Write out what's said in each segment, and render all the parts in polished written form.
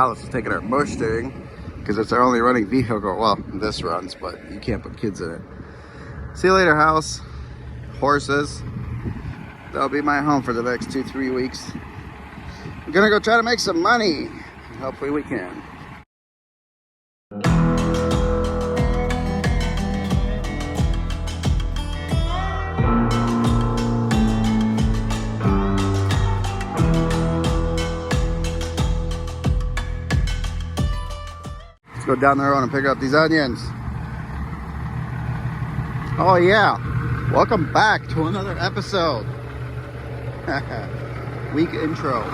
Alice is taking our Mustang because it's our only running vehicle. Well, this runs, but you can't put kids in it. See you later, house. Horses. That'll be my home for the next 2-3 weeks. I'm gonna go try to make some money. Hopefully we can. Let's go down the road and pick up these onions. Oh yeah, welcome back to another episode. Week intro.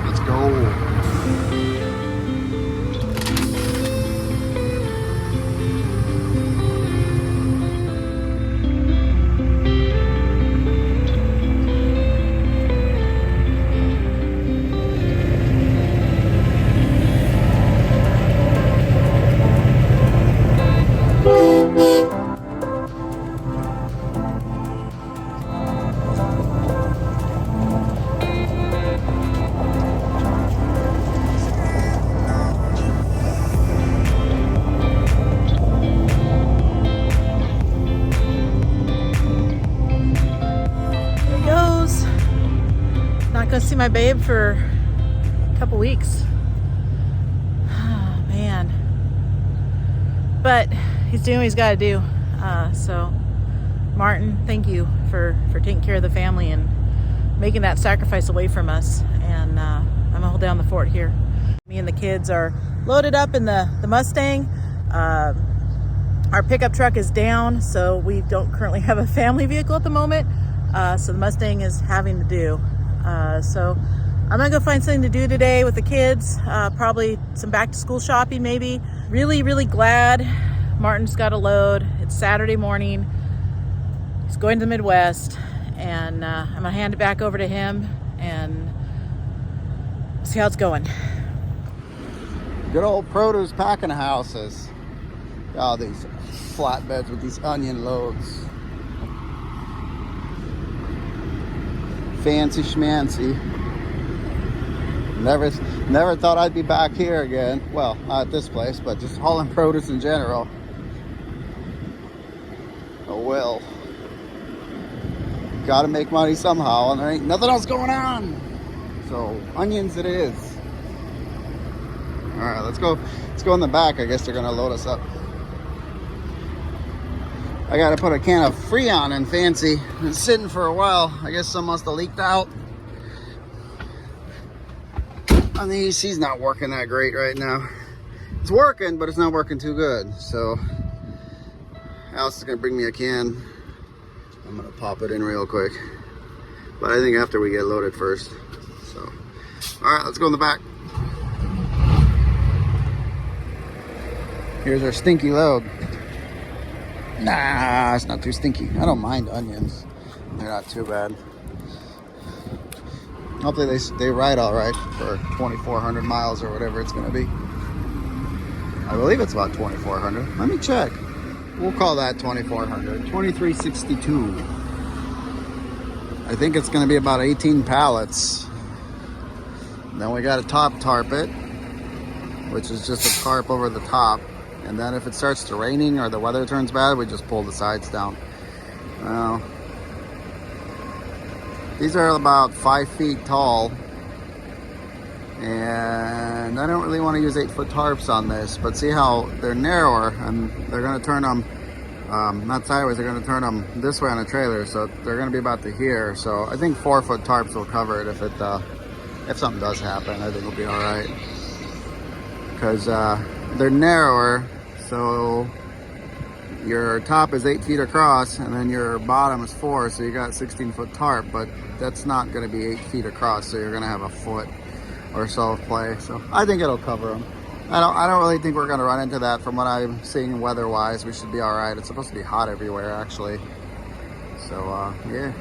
Let's go. See my babe for a couple weeks. Oh man, but he's doing what he's got to do. So Martin, thank you for taking care of the family and making that sacrifice away from us. And I'm gonna hold down the fort here. Me and the kids are loaded up in the Mustang. Our pickup truck is down, so we don't currently have a family vehicle at the moment. So the Mustang is having to do. So I'm gonna go find something to do today with the kids, probably some back to school shopping maybe. Really glad Martin's got a load. It's Saturday morning. He's going to the Midwest, and I'm gonna hand it back over to him and see how it's going. Good old produce packing houses. All these flatbeds with these onion loads. Fancy schmancy. Never thought I'd be back here again. Well, not at this place, but just hauling produce in general. Oh well. Gotta make money somehow, and there ain't nothing else going on. So onions it is. All right, let's go in the back. I guess they're gonna load us up. I gotta put a can of Freon in Fancy. It's been sitting for a while. I guess some must have leaked out. And the AC's not working that great right now. It's working, but it's not working too good. So Alice is gonna bring me a can. I'm gonna pop it in real quick. But I think after we get loaded first. So, all right, let's go in the back. Here's our stinky load. Nah, it's not too stinky. I don't mind onions. They're not too bad. Hopefully they ride all right for 2,400 miles or whatever it's going to be. I believe it's about 2,400. Let me check. We'll call that 2,400. 2,362. I think it's going to be about 18 pallets. Then we got to tarp it, which is just a tarp over the top. And then if it starts to raining or the weather turns bad, we just pull the sides down. Well, these are about 5 feet tall. And I don't really want to use 8-foot tarps on this, but see how they're narrower, and they're going to turn them, not sideways, they're going to turn them this way on a trailer. So they're going to be about to here. So I think 4-foot tarps will cover it if something does happen. I think it'll be all right. Because they're narrower. So your top is 8 feet across, and then your bottom is 4, so you got 16-foot tarp, but that's not going to be 8 feet across, so you're going to have a foot or so of play. So I think it'll cover them. I don't really think we're going to run into that. From what I'm seeing weather-wise, we should be all right. It's supposed to be hot everywhere, actually. So yeah.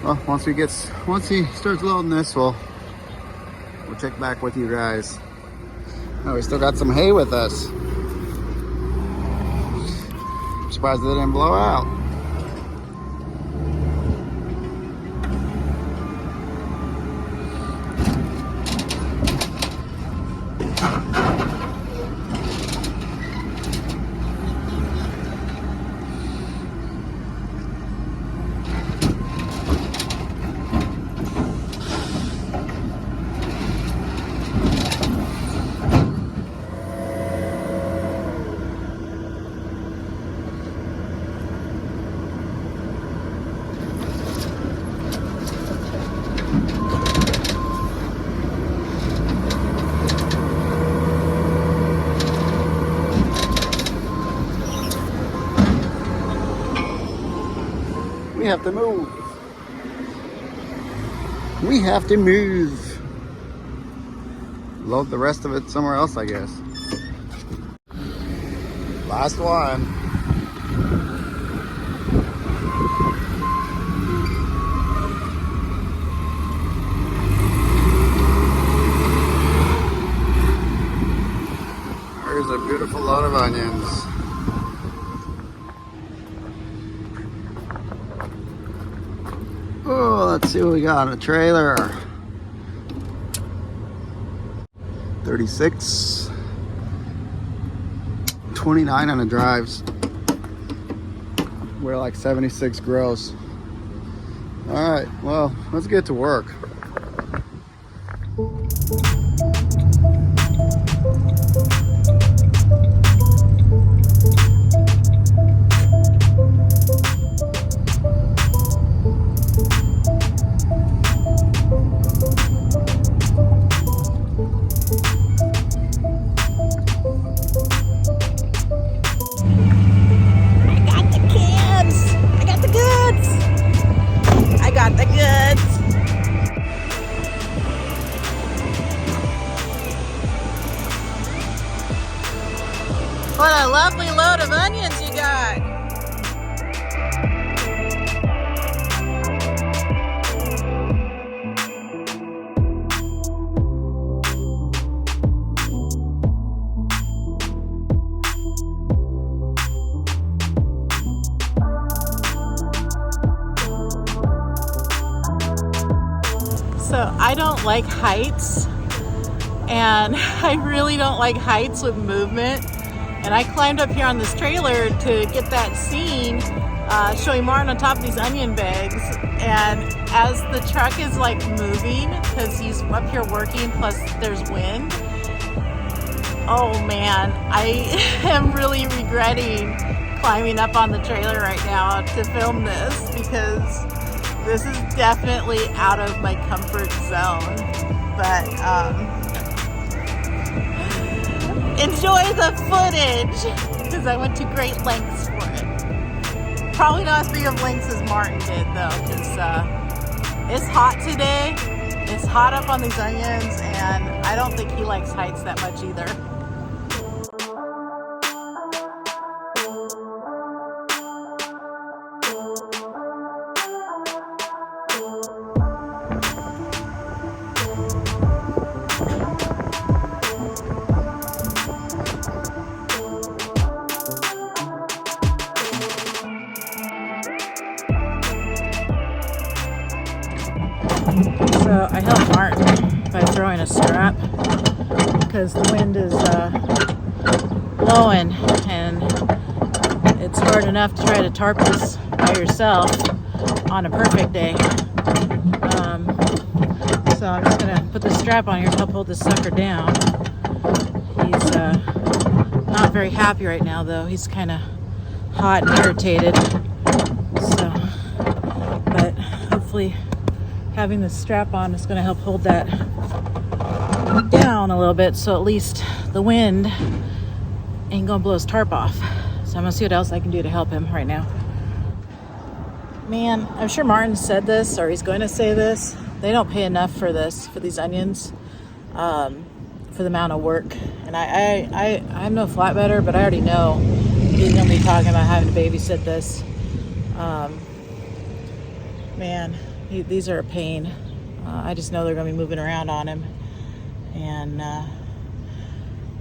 Well, once he starts loading this, we'll check back with you guys. Oh, we still got some hay with us. surprised they didn't blow out. We have to move. We have to move. Load the rest of it somewhere else, I guess. Last one. There's a beautiful load of onions. Oh, let's see what we got on a trailer. 36. 29 on the drives. We're like 76 gross. All right, well, let's get to work. What a lovely load of onions you got. So I don't like heights, and I really don't like heights with movement. And I climbed up here on this trailer to get that scene showing Martin on top of these onion bags. And as the truck is like moving, because he's up here working, plus there's wind. Oh man, I am really regretting climbing up on the trailer right now to film this, because this is definitely out of my comfort zone. But enjoy the footage, because I went to great lengths for it. Probably not as big of lengths as Martin did though, because it's hot today. It's hot up on these onions, and I don't think he likes heights that much either. So I helped Martin by throwing a strap, because the wind is blowing, and it's hard enough to try to tarp this by yourself on a perfect day. So I'm just gonna put the strap on here to help hold this sucker down. He's not very happy right now though. He's kind of hot and irritated. So, but hopefully having the strap on is going to help hold that down a little bit, so at least the wind ain't gonna blow his tarp off. So I'm gonna see what else I can do to help him right now. Man, I'm sure Martin said this, or he's going to say this. They don't pay enough for this, for these onions, for the amount of work. And I'm no flatbedder, but I already know he's gonna be talking about having to babysit this. Man, these are a pain. I just know they're gonna be moving around on him, and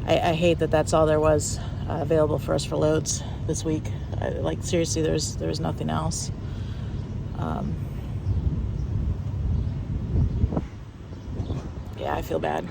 I hate that that's all there was available for us for loads this week. Like seriously, there was nothing else. Yeah, I feel bad.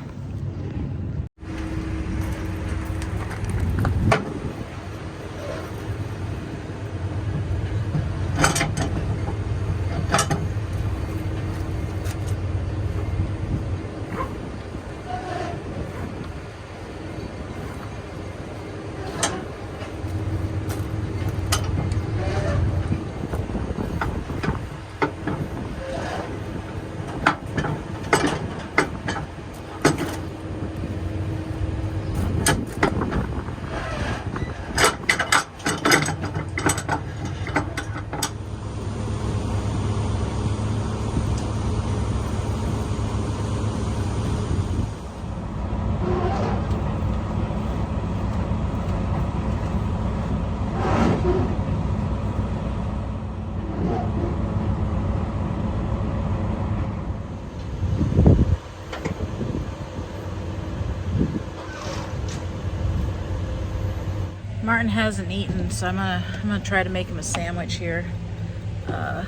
Martin hasn't eaten, so I'm gonna try to make him a sandwich here. I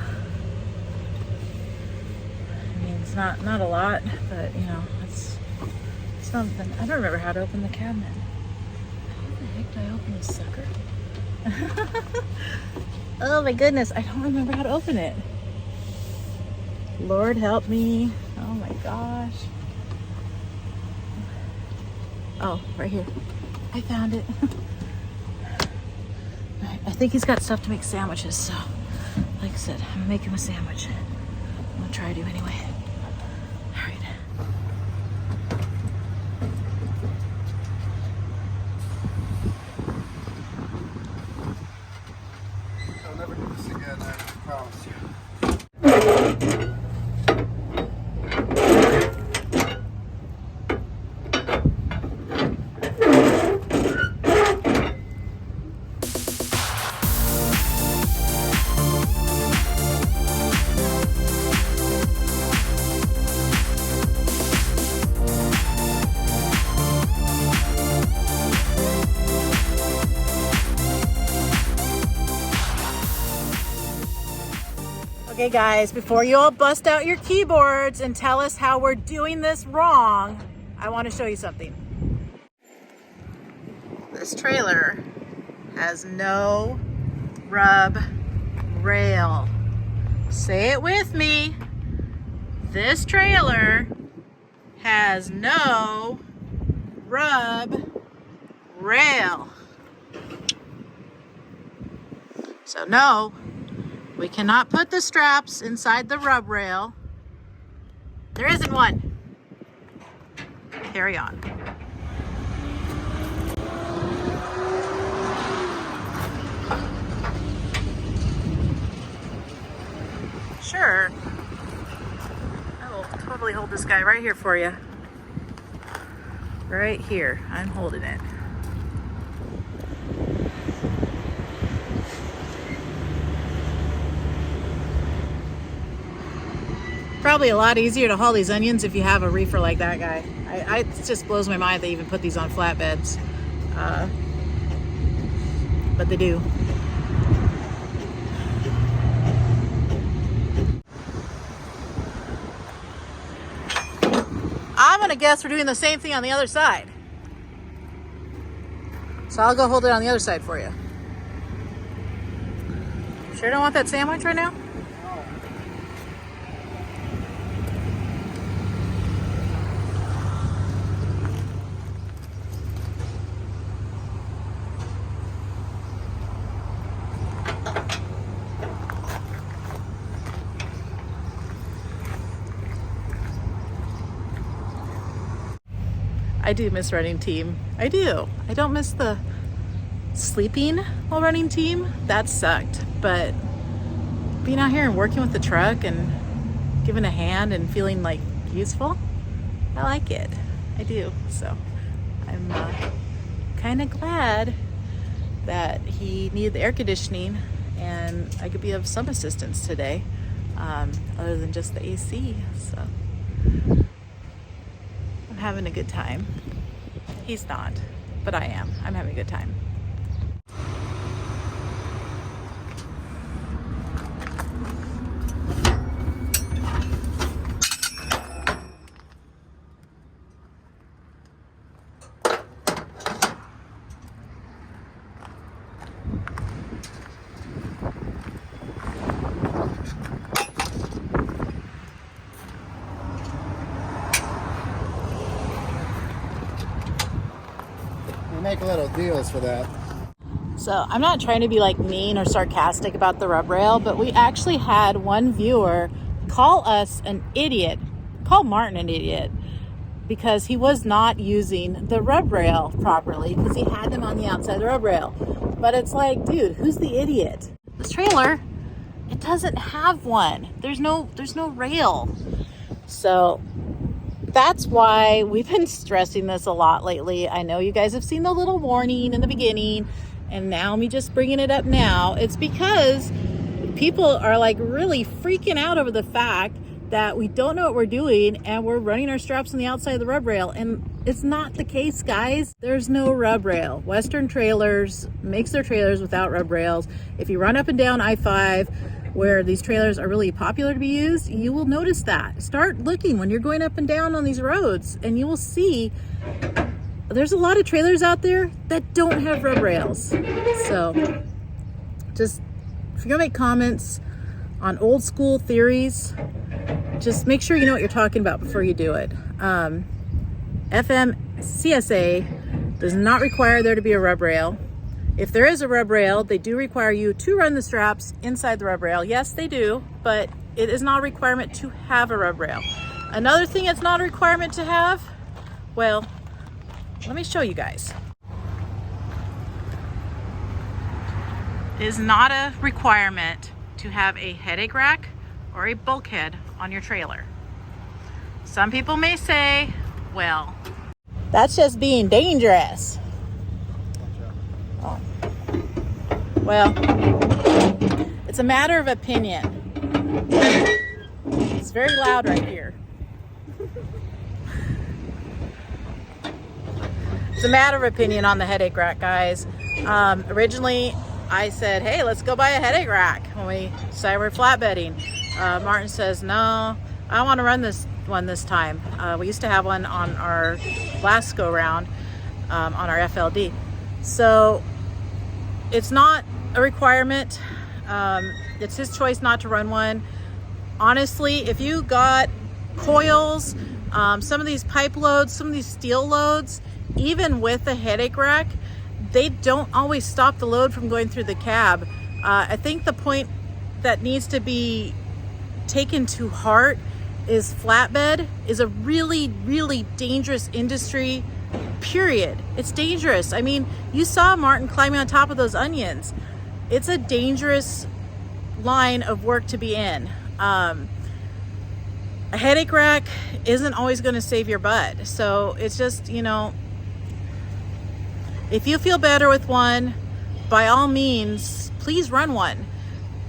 mean, it's not a lot, but you know, it's something. I don't remember how to open the cabinet. How the heck do I open this sucker? Oh my goodness, I don't remember how to open it. Lord help me. Oh my gosh. Oh, right here. I found it. I think he's got stuff to make sandwiches, so like I said, I'm gonna make him a sandwich. I'm gonna try to anyway. All right. I'll never do this again, I promise you. Okay guys, before you all bust out your keyboards and tell us how we're doing this wrong, I want to show you something. This trailer has no rub rail. Say it with me. This trailer has no rub rail. So no, we cannot put the straps inside the rub rail. There isn't one. Carry on. Sure. I will totally hold this guy right here for you. Right here. I'm holding it. Probably a lot easier to haul these onions if you have a reefer like that guy. It just blows my mind they even put these on flatbeds. But they do. I'm gonna guess we're doing the same thing on the other side. So I'll go hold it on the other side for you. Sure don't want that sandwich right now? I do miss running team. I do. I don't miss the sleeping while running team. That sucked. But being out here and working with the truck and giving a hand and feeling like useful, I like it. I do. So I'm kind of glad that he needed the air conditioning and I could be of some assistance today, other than just the AC. So I'm having a good time. He's not, but I am. I'm having a good time. Make little deals for that. So I'm not trying to be like mean or sarcastic about the rub rail, but we actually had one viewer call us an idiot, call Martin an idiot, because he was not using the rub rail properly because he had them on the outside of the rub rail. But it's like, dude, who's the idiot? This trailer, it doesn't have one. There's no rail. So that's why we've been stressing this a lot lately. I know you guys have seen the little warning in the beginning, and now me just bringing it up now. It's because people are like really freaking out over the fact that we don't know what we're doing and we're running our straps on the outside of the rub rail. And it's not the case, guys. There's no rub rail. Western Trailers makes their trailers without rub rails. If you run up and down I-5, where these trailers are really popular to be used, you will notice that. Start looking when you're going up and down on these roads, and you will see there's a lot of trailers out there that don't have rub rails. So just, if you're gonna make comments on old school theories, just make sure you know what you're talking about before you do it. FMCSA does not require there to be a rub rail. If there is a rub rail, they do require you to run the straps inside the rub rail. Yes, they do, but it is not a requirement to have a rub rail. Another thing it's not a requirement to have, well, let me show you guys. It is not a requirement to have a headache rack or a bulkhead on your trailer. Some people may say, well, that's just being dangerous. Oh. Well, it's a matter of opinion. It's very loud right here. It's a matter of opinion on the headache rack, guys. Originally, I said, hey, let's go buy a headache rack when we decided we're flatbedding. Martin says, no, I don't want to run this one this time. We used to have one on our last go round on our FLD. So it's not a requirement. It's his choice not to run one. Honestly, if you got coils, some of these pipe loads, some of these steel loads, even with the headache rack, they don't always stop the load from going through the cab. I think the point that needs to be taken to heart is flatbed is a really, really dangerous industry, period. It's dangerous. I mean, you saw Martin climbing on top of those onions. It's a dangerous line of work to be in. A headache rack isn't always going to save your butt. So it's just, you know, if you feel better with one, by all means, please run one.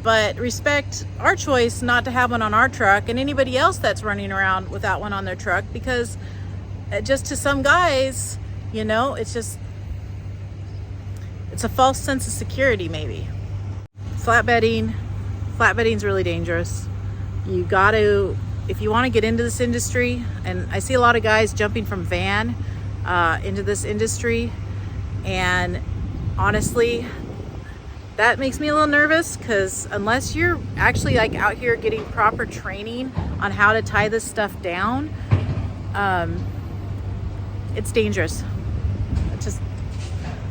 But respect our choice not to have one on our truck and anybody else that's running around without one on their truck, because just to some guys, you know, it's a false sense of security maybe. Flatbedding's really dangerous. You got to, if you want to get into this industry, and I see a lot of guys jumping from van into this industry, and honestly, that makes me a little nervous, because unless you're actually like out here getting proper training on how to tie this stuff down, it's dangerous. It's just,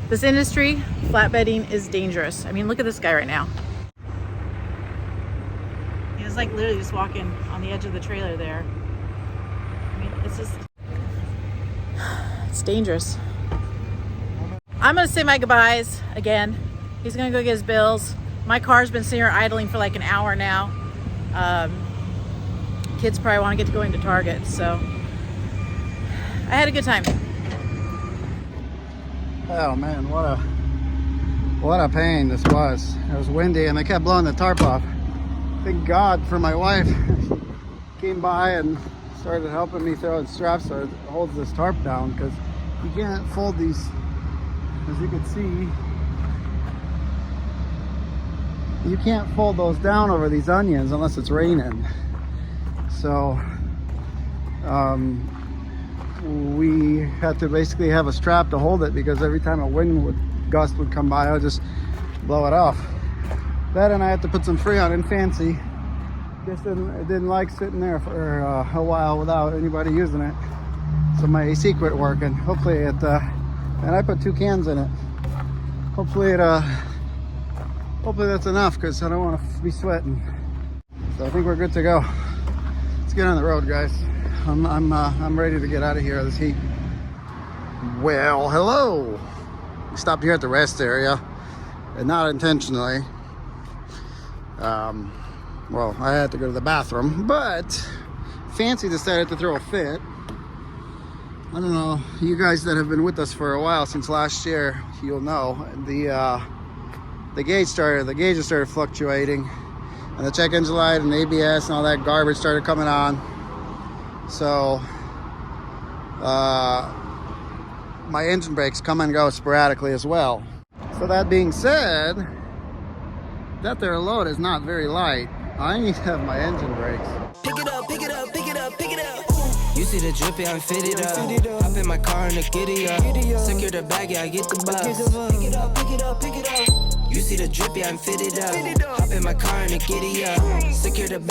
this industry, flatbedding, is dangerous. I mean, look at this guy right now. He was like literally just walking on the edge of the trailer there. I mean, it's just, it's dangerous. I'm gonna say my goodbyes again. He's gonna go get his bills. My car's been sitting here idling for like an hour now. Kids probably want to get going to Target, so I had a good time. Oh man, what a pain this was. It was windy and they kept blowing the tarp off. Thank God for my wife. Came by and started helping me throw the straps so it holds this tarp down, because You can't fold these, as you can see. You can't fold those down over these onions unless it's raining. So we had to basically have a strap to hold it, because every time a gust would come by, I would just blow it off. That, and I had to put some Freon in Fancy. Just it didn't like sitting there for a while without anybody using it. So my AC quit working. Hopefully it, and I put 2 cans in it. Hopefully that's enough, because I don't want to be sweating. So I think we're good to go. Let's get on the road, guys. I'm ready to get out of here of this heat. Well, hello. We stopped here at the rest area, and not intentionally. Well, I had to go to the bathroom, but Fancy decided to throw a fit. I don't know, you guys that have been with us for a while, since last year, you'll know the gauges started fluctuating, and the check engine light and ABS and all that garbage started coming on. So my engine brakes come and go sporadically as well. So that being said, that there load is not very light. I need to have my engine brakes. Pick it up, pick it up, pick it up, pick it up. You see the drippy, I'm fitted up. Hop in my car and the giddy up. Secure the bag, yeah, I get the bus. Pick it up, pick it up, pick it up. You see the drippy, I'm fitted up. Hop in my car and the giddy up. Secure the bag.